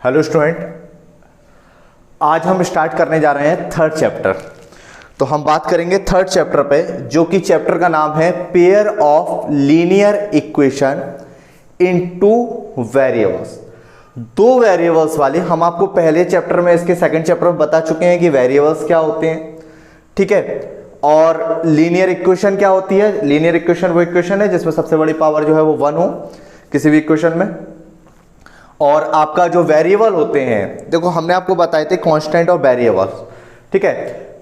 Hello student, आज हम start करने जा रहे हैं थर्ड चैप्टर। तो हम बात करेंगे थर्ड चैप्टर पे, जो कि चैप्टर का नाम है pair of linear equation in two variables. दो वेरिएबल्स वाले, हम आपको पहले चैप्टर में, इसके सेकंड चैप्टर में बता चुके हैं कि वेरिएबल्स क्या होते हैं, ठीक है। और लीनियर इक्वेशन क्या होती है। लीनियर इक्वेशन वो इक्वेशन है जिसमें सबसे बड़ी पावर जो है वो 1 हो किसी भी इक्वेशन में। और आपका जो वेरिएबल होते हैं, देखो हमने आपको बताए थे कांस्टेंट और वेरिएबल्स, ठीक है।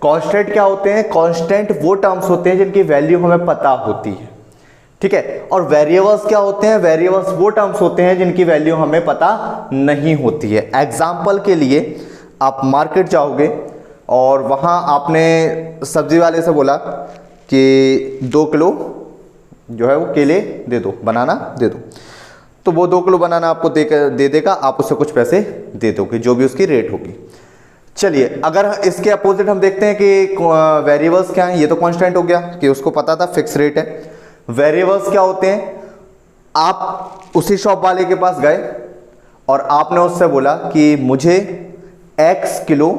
कांस्टेंट क्या होते हैं? कांस्टेंट वो टर्म्स होते हैं जिनकी वैल्यू हमें पता होती है, ठीक है। और वेरिएबल्स क्या होते हैं? वेरिएबल्स वो टर्म्स होते हैं जिनकी वैल्यू हमें पता नहीं होती है। एग्जाम्पल के लिए, आप मार्केट जाओगे और वहां आपने सब्जी वाले से बोला कि 2 किलो जो है वो केले दे दो, बनाना दे दो, तो वो 2 किलो बनाना आपको दे देगा, आप उससे कुछ पैसे दे दोगे, जो भी उसकी रेट होगी। चलिए, अगर इसके अपोजिट हम देखते हैं कि वेरिएबल्स क्या हैं। ये तो कांस्टेंट हो गया कि उसको पता था फिक्स रेट है। वेरिएबल्स क्या होते हैं? आप उसी शॉप वाले के पास गए और आपने उससे बोला कि मुझे X किलो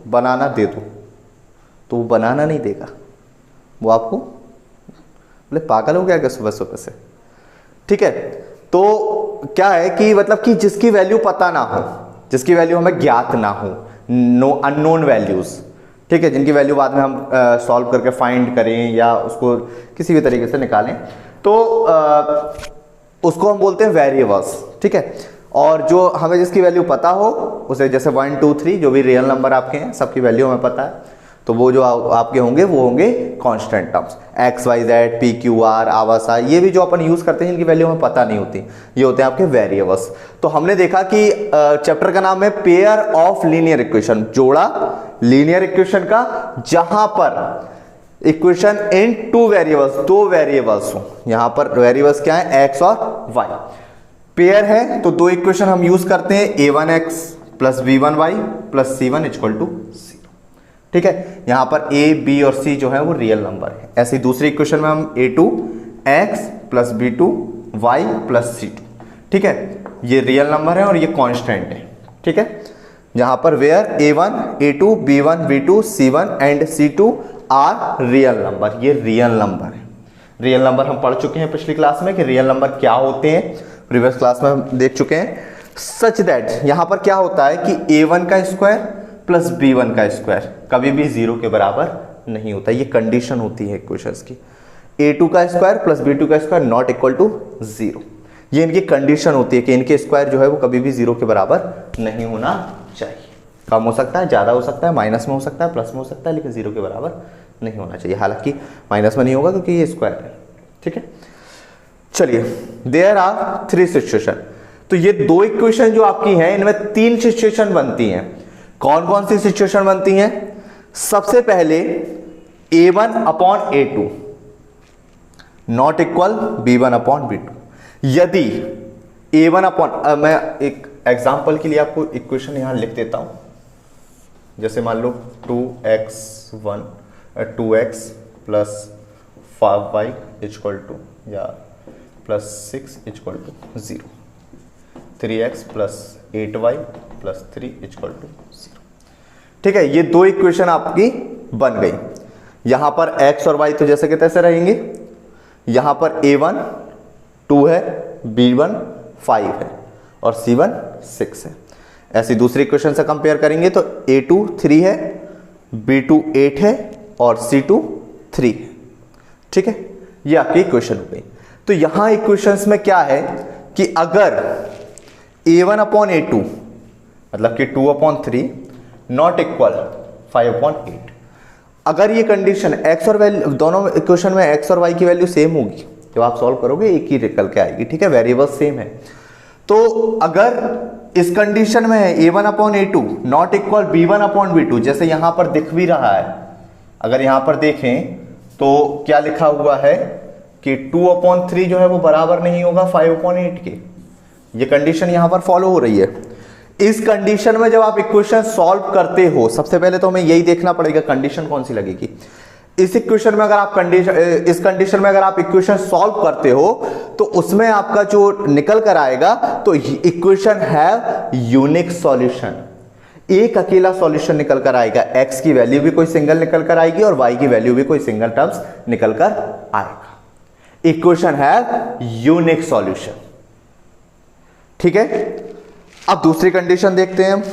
बनाना दे दो, तो वो बनाना नहीं देगा, वो आपको बोले पागल हो गया क्या सुबह सुबह से, ठीक है। तो क्या है कि मतलब कि जिसकी वैल्यू पता ना हो, जिसकी वैल्यू हमें ज्ञात ना हो, नो अननोन वैल्यूज, ठीक है, जिनकी वैल्यू बाद में हम सॉल्व करके फाइंड करें या उसको किसी भी तरीके से निकालें, तो उसको हम बोलते हैं वेरिएबल्स, ठीक है। और जो हमें जिसकी वैल्यू पता हो उसे, जैसे 1 2 3 जो भी रियल नंबर आपके हैं सबकी वैल्यू हमें पता है, तो वो जो आपके होंगे वो होंगे constant terms. X y z, p q r, आवास आर, ये भी जो अपन यूज करते हैं जिनकी वैल्यू हमें पता नहीं होती, ये होते हैं आपके वेरिएबल्स। तो हमने देखा कि चैप्टर का नाम है पेयर ऑफ लीनियर इक्वेशन, जोड़ा लीनियर इक्वेशन का, जहां पर इक्वेशन इन टू वेरिएबल्स, दो वेरिएबल्स हो। यहां पर वेरिएबल्स क्या है? एक्स और वाई। पेयर है तो दो इक्वेशन हम यूज करते हैं, a1x plus b1y plus c1 equal to 0, ठीक है। यहां पर a, b और c जो है वो रियल नंबर है। ऐसी दूसरी इक्वेशन में हम a2x plus b2y plus c2, ठीक है, ये रियल नंबर है और ये कांस्टेंट है, ठीक है। जहां पर where a1, a2, b1, b2, c1 and c2 are real number, ये रियल नंबर है। रियल नंबर हम पढ़ चुके हैं पिछली क्लास में कि रियल नंबर क्या होते हैं, प्रीवियस क्लास में हम देख चुके हैं। सच दैट यहां पर क्या होता है कि a1 का स्क्वायर प्लस b1 का स्क्वायर कभी भी 0 के बराबर नहीं होता, ये कंडीशन होती है इक्वेशंस की। a2 का स्क्वायर प्लस b2 का स्क्वायर नॉट इक्वल टू 0, ये इनकी कंडीशन होती है कि इनके स्क्वायर जो है वो कभी भी 0 के बराबर नहीं होना चाहिए। कम हो सकता है, ज्यादा हो सकता है, माइनस में हो सकता है, प्लस में हो सकता है, लेकिन 0 के बराबर नहीं होना चाहिए। हालांकि माइनस में नहीं होगा क्योंकि ये स्क्वायर है, ठीक है। चलिए, देयर आर 3 सिचुएशन। तो ये दो इक्वेशन जो आपकी हैं, इनमें 3 सिचुएशन बनती हैं। कौन कौन सी सिचुएशन बनती हैं? सबसे पहले a1 upon a2 not equal b1 upon b2। यदि a1 अपॉन, मैं एक एग्जांपल के लिए आपको इक्वेशन यहां लिख देता हूं। जैसे मान लो 2x plus 5y equal to या plus 6 equal to 0, 3x plus 8y plus 3 equal to 0, ठीक है। ये दो इक्वेशन आपकी बन गई। यहां पर x और y तो जैसे के तैसे रहेंगे। यहां पर a1 2 है, b1 5 है और c1 6 है। ऐसी दूसरी इक्वेशन से कंपेयर करेंगे तो a2 3 है, b2 8 है और c2 3 है, ठीक है। ये आपकी इक्वेशन हो गई। तो यहां इक्वेशंस में क्या है कि अगर a1 अपॉन a2 मतलब कि 2 अपॉन 3 नॉट इक्वल 5 अपॉन 8, अगर ये कंडीशन x और वैल्यू, दोनों इक्वेशन में x और y की वैल्यू सेम होगी, जब आप सॉल्व करोगे एक ही निकल के आएगी, ठीक है, वेरिएबल सेम है। तो अगर इस कंडीशन में है a1 upon a2 not equal b1 upon b2, जैसे यहां पर दिख भी रहा है, अगर यहां पर देखें तो क्या लिखा हुआ है कि 2 अपॉन 3 जो है वो बराबर नहीं होगा 5 अपॉन 8 के। ये कंडीशन यहां पर फॉलो हो रही है। इस कंडीशन में जब आप इक्वेशन सॉल्व करते हो, सबसे पहले तो हमें यही देखना पड़ेगा कंडीशन कौन सी लगेगी। इस इक्वेशन में अगर आप इस कंडीशन में अगर आप इक्वेशन सॉल्व करते हो तो उसमें आपका जो निकल कर आएगा तो इक्वेशन हैव यूनिक सॉल्यूशन, एक अकेला सॉल्यूशन निकल कर आएगा, x की वैल्यू भी कोई सिंगल निकल कर आएगी और y की वैल्यू भी कोई सिंगल टर्म्स निकल कर आएगा। Equation have unique solution. ठीक है, अब दूसरी कंडीशन देखते हैं हम,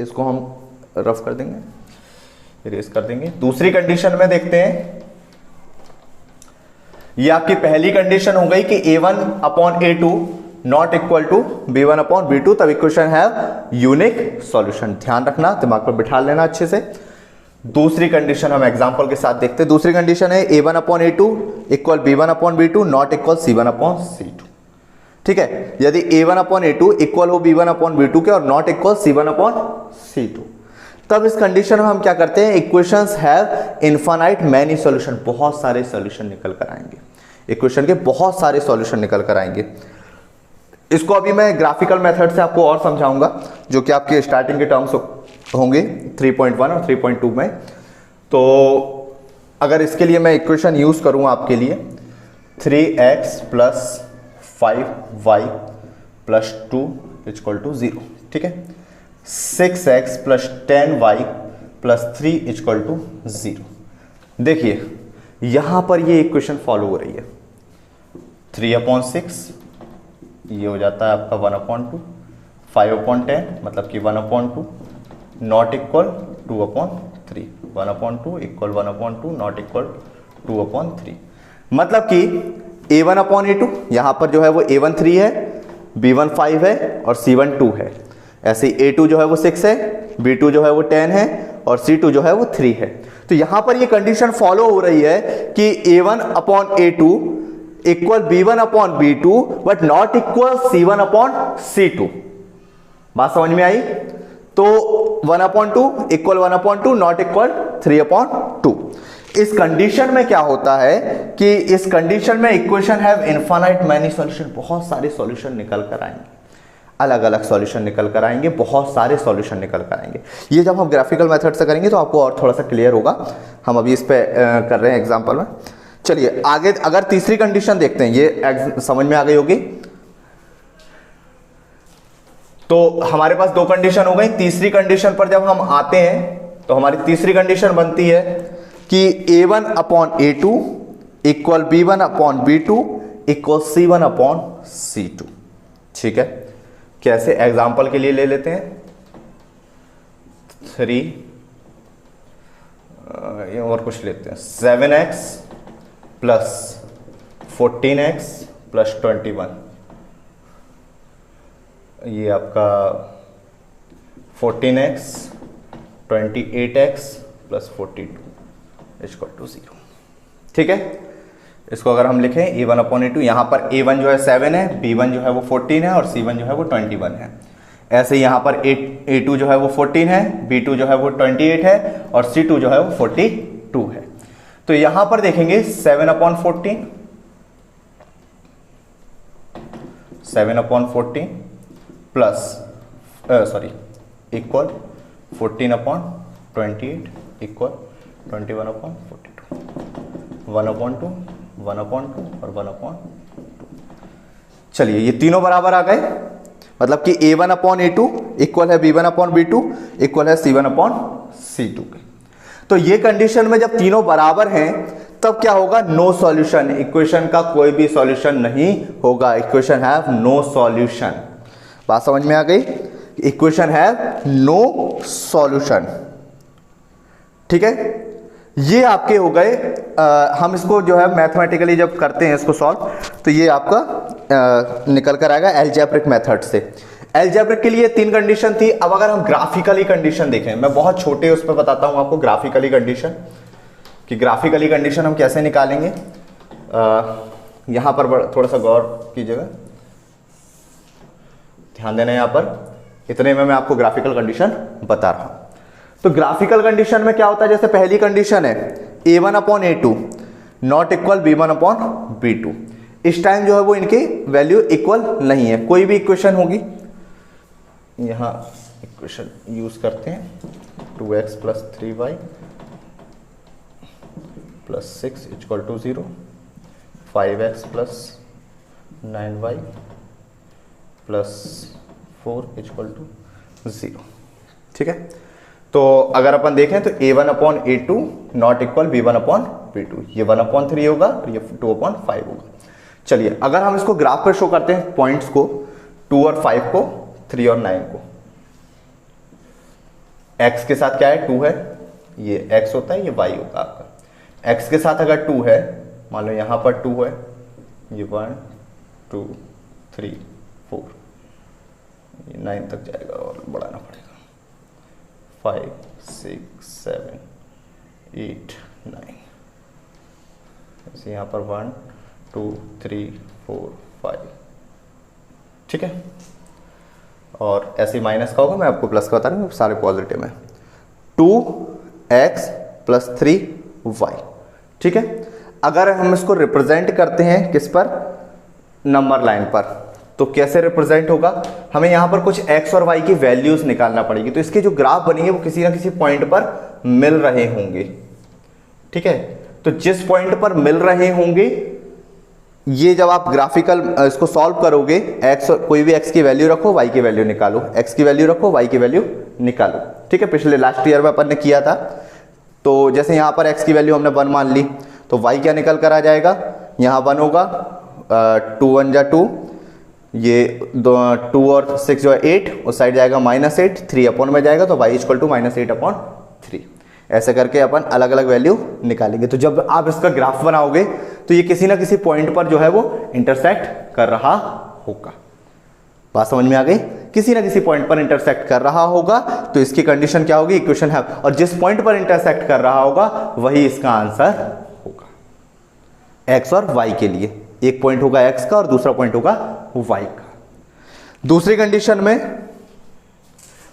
इसको हम रफ कर देंगे, इरेज कर देंगे। दूसरी कंडीशन में देखते हैं, ये आपकी पहली कंडीशन हो गई कि a1/a2 not equal to b1/b2, तब इक्वेशन है यूनिक सॉल्यूशन। ध्यान रखना, दिमाग पर बिठा लेना अच्छे से। दूसरी कंडीशन हम एग्जांपल के साथ देखते हैं। दूसरी कंडीशन है a1/a2 equal b1/b2 not equal c1/c2। ठीक है, यदि a1/a2 इक्वल हो b1/b2 के और नॉट इक्वल c1/c2, तब इस कंडीशन में हम क्या करते हैं, equations have infinite many solution, बहुत सारे सॉल्यूशन निकल कर आएंगे, इक्वेशन के बहुत सारे सॉल्यूशन निकल कर आएंगे। इसको अभी मैं ग्राफिकल मेथड से आपको और समझाऊंगा, जो कि आपके स्टार्टिंग के टर्म्स होंगे 3.1 और 3.2 में। तो अगर इसके लिए मैं इक्वेशन यूज करूं आपके लिए 3x + 5y + 2 = 0। ठीक है, 6x + 10y + 3 = 0। देखिए यहां पर ये इक्वेशन फॉलो हो रही है, 3/6 ये हो जाता है आपका 1/2, 5/10 मतलब कि 1/2 not equal 2/3, 1/2 equal 1/2 not equal 2/3। मतलब कि a1/a2 यहां पर जो है वो a1 3 है, b1 5 है और c1 2 है। ऐसे a2 जो है वो 6 है, b2 जो है वो 10 है और c2 जो है वो 3 है। तो यहां पर ये कंडीशन फॉलो हो रही है कि a1/a2 equal b1/b2 but not equal c1/c2। बात समझ में आई? तो 1/2 इक्वल 1/2 नॉट इक्वल 3/2। इस कंडीशन में क्या होता है कि इस कंडीशन में equation have infinite many solution, बहुत सारे सॉल्यूशन निकल कर आएंगे, अलग अलग सॉल्यूशन निकल कर आएंगे, बहुत सारे सॉल्यूशन निकल कर आएंगे। ये जब हम ग्राफिकल मेथड से करेंगे तो आपको और थोड़ा सा क्लियर होगा। हम अभी इस पे कर रहे हैं एग्जांपल में। चलिए आगे, अगर तीसरी कंडीशन देखते हैं, ये समझ में आ गई होगी। तो हमारे पास दो कंडीशन हो गई। तीसरी कंडीशन पर जब हम आते हैं तो हमारी तीसरी कंडीशन बनती है कि a1/a2 equal b1/b2 equal c1/c2। ठीक है, कैसे? एग्जाम्पल के लिए ले लेते हैं 3 और कुछ लेते हैं 7x + 14x + 21। ये आपका 14x 28x + 42 = 0। ठीक है, इसको अगर हम लिखें a1/a2, यहां पर a1 जो है 7 है, b1 जो है वो 14 है और c1 जो है वो 21 है। ऐसे यहां पर a2 जो है वो 14 है, b2 जो है वो 28 है और c2 जो है वो 42 है। तो यहां पर देखेंगे 7/14 प्लस इक्वल 14/28 इक्वल 21/42, 1/2 1/2 और 1/2। चलिए ये तीनों बराबर आ गए, मतलब कि a1/a2 इक्वल है b1/b2 इक्वल है c1/c2 के। तो ये कंडीशन में जब तीनों बराबर हैं तब क्या होगा? नो सॉल्यूशन, इक्वेशन का कोई भी सॉल्यूशन नहीं होगा। Equation have no solution. बात समझ में आ गई? Equation have no solution. ठीक है, ये आपके हो गए। हम इसको जो है मैथमेटिकली जब करते हैं इसको सॉल्व, तो ये आपका निकल कर आएगा एल्जेब्रिक मेथड से। एल्जेब्रिक के लिए 3 कंडीशन थी। अब अगर हम ग्राफिकली कंडीशन देखें, मैं बहुत छोटे उस पर बताता हूं आपको ग्राफिकली कंडीशन, कि ग्राफिकली कंडीशन हम कैसे निकालेंगे। यहां पर थोड़ा सा गौर कीजिएगा, ध्यान देना। यहां पर इतने में मैं आपको ग्राफिकल कंडीशन बता रहा हूं। तो ग्राफिकल कंडीशन में क्या होता है, जैसे पहली कंडीशन है a1/a2 नॉट इक्वल b1/b2। इस टाइम जो है वो इनकी वैल्यू इक्वल नहीं है। कोई भी इक्वेशन होगी, यहां इक्वेशन यूज करते हैं 2x + 3y plus 6 equal to 0, 5x plus 9y plus 4 equal to 0। ठीक है, तो अगर अपन देखें तो a1/a2 नॉट इक्वल b1/b2, ये 1/3 होगा और ये 2/5 होगा। चलिए अगर हम इसको ग्राफ पर शो करते हैं पॉइंट्स को, 2 और 5 को, 3 और 9 को, x के साथ क्या है 2 है, ये x होता है, ये y होगा आपका। x के साथ अगर 2 है, मान लो यहां पर 2 है, ये 1 2 3 4, ये 9 तक जाएगा और बढ़ाना पड़ेगा, 5 6 7 8 9, ऐसे यहाँ पर 1 2 3 4 5। ठीक है, और ऐसे माइनस का होगा, मैं आपको प्लस का बता रहा हूँ, सारे पॉजिटिव हैं। 2x plus 3y। ठीक है, अगर हम इसको रिप्रेजेंट करते हैं किस पर, नंबर लाइन पर, तो कैसे रिप्रेजेंट होगा, हमें यहां पर कुछ x और y की वैल्यूज निकालना पड़ेगी। तो इसके जो ग्राफ बनेंगे वो किसी ना किसी पॉइंट पर मिल रहे होंगे। ठीक है, तो जिस पॉइंट पर मिल रहे होंगे, ये जब आप ग्राफिकल इसको सॉल्व करोगे, x, कोई भी x की वैल्यू रखो, y की वैल्यू निकालो, x की वैल्यू रखो, y की वैल्यू निकालो। ठीक है, पिछले लास्ट ईयर में अपन ने किया था। तो जैसे यहां पर x की वैल्यू हमने 1 मान ली, तो y क्या निकल कर आ जाएगा, यहां 1 होगा, 2 1 जा 2, ये 2 और 6 जो है 8, उस साइड जाएगा -8, 3 अपॉन में जाएगा, तो y इक्वल टू -8/3। ऐसे करके अपन अलग अलग वैल्यू निकालेंगे। तो जब आप इसका ग्राफ बनाओगे तो ये किसी ना किसी पॉइंट पर जो है वो इंटरसेक्ट कर रहा होगा। बात समझ में आ गई, किसी ना किसी पॉइंट पर इंटरसेक्ट कर रहा होगा, तो इसकी कंडीशन क्या होगी, इक्वेशन है, और जिस पॉइंट पर इंटरसेक्ट कर रहा होगा वही इसका आंसर होगा। x और y के लिए एक पॉइंट होगा x का और दूसरा पॉइंट होगा y का। दूसरी कंडीशन में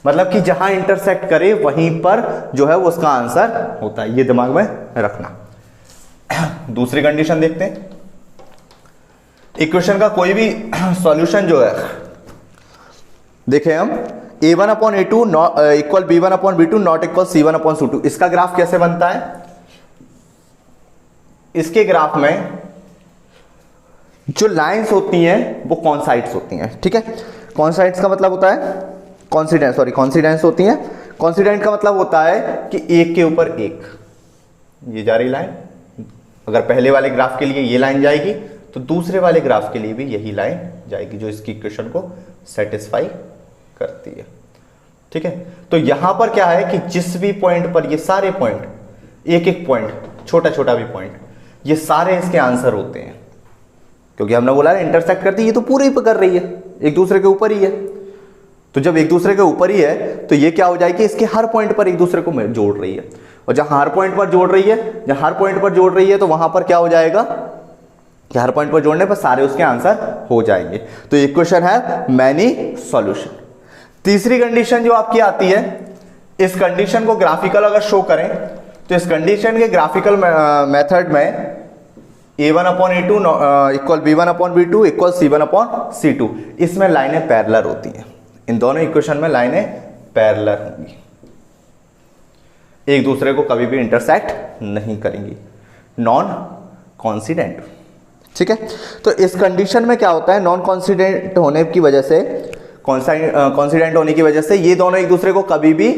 मतलब कि जहां इंटरसेक्ट करे वहीं पर जो है वो उसका आंसर होता है, ये दिमाग में रखना। दूसरी कंडीशन देखते हैं, इक्वेशन का कोई भी सॉल्यूशन जो है, देखें हम a1/a2 equal b1/b2 not equal c1/c2, इसका ग्राफ कैसे बनता है, इसके ग्राफ में जो लाइंस होती हैं वो कॉन्साइड्स होती हैं। ठीक है, कॉन्साइड्स का मतलब होता है कॉन्सिडेंस होती हैं। कॉन्सिडेंट का मतलब होता है कि एक के ऊपर एक, ये जा रही लाइन, अगर पहले वाले ग्राफ के लिए ये लाइन जाएगी तो दूसरे वाले ग्राफ के लिए भी यही लाइन जाएगी, जो इसकी इक्वेशन को सेटिस्फाई करती है। ठीक है, तो यहां पर क्या है कि जिस भी पॉइंट पर, ये सारे पॉइंट, एक एक पॉइंट, छोटा छोटा भी पॉइंट, ये सारे इसके आंसर होते हैं, क्योंकि हमने बोला इंटरसेक्ट करती है, ये तो पूरे ही कर रही है, एक दूसरे के ऊपर ही है। तो जब एक दूसरे के ऊपर ही है तो ये क्या हो जाएगी, इसके हर पॉइंट पर एक दूसरे को जोड़ रही है, और जहां हर पॉइंट पर जोड़ रही है, तो वहां पर क्या हो जाएगा कि हर पॉइंट पर जोड़ने पर सारे उसके आंसर हो जाएंगे। तो इक्वेशन है मैनी सॉल्यूशन। तीसरी कंडीशन जो आपकी आती है, इस कंडीशन को ग्राफिकल अगर शो करें तो इस कंडीशन के ग्राफिकल मेथड में a1/a2 equal b1/b2 equal c1/c2, इसमें लाइनें पैरेलल होती हैं। इन दोनों इक्वेशन में लाइनें पैरेलल होंगी, एक दूसरे को कभी भी इंटरसेक्ट नहीं करेंगी, नॉन कॉन्सिडेंट। ठीक है, तो इस कंडीशन में क्या होता है, नॉन कॉन्सिडेंट होने की वजह से, कॉन्सिडेंट होने की वजह से ये दोनों एक दूसरे को कभी भी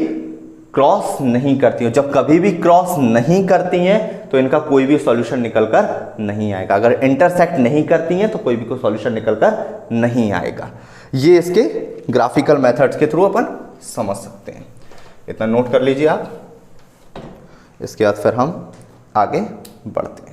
क्रॉस नहीं करती हैं। जब कभी भी क्रॉस नहीं करती हैं तो इनका कोई भी सॉल्यूशन निकलकर नहीं आएगा। अगर इंटरसेक्ट नहीं करती हैं तो कोई भी सॉल्यूशन निकलकर नहीं आएगा। ये इसके ग्राफिकल मेथड्स के थ्रू अपन समझ सकते हैं। इतना नोट कर लीजिए आप, इसके बाद फिर हम आगे बढ़ते हैं।